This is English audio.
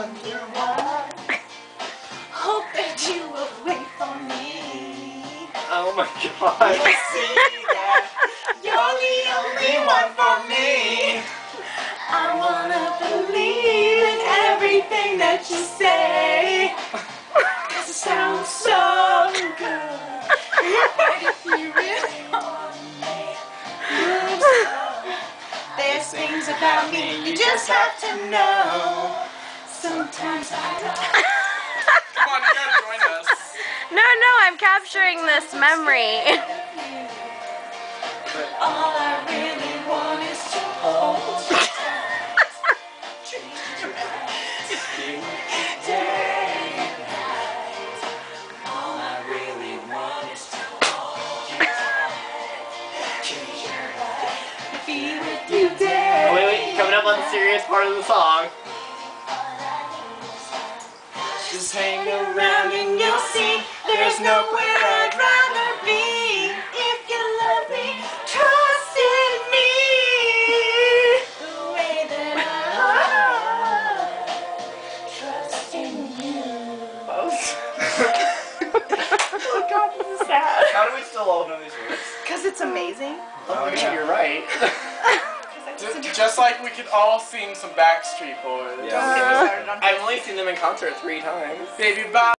wonder why. Hope that you will wait for me. Oh my god. You'll see that you're the only one for me. I wanna believe in everything that you say, 'cause it sounds so good. But if you really want me, there's things about me you just have to know. Sometimes I don't. Come on, you gotta join us. No, I'm capturing this memory. But all I really want is to hold you tight. Treat you right. Day and night. All I really want is to hold you tight. Treat you right. Be with you day. Oh, wait, coming up on the serious part of the song. Just hang around and you'll see there's nowhere I'd rather be. If you love me, trust in me. The way that I trust in you. Oh god, this is sad. How do we still all know these words? Because it's amazing. Oh yeah, you're right. Just like we could all sing some Backstreet Boys. Yeah. I've only seen them in concert 3 times. Baby, bye.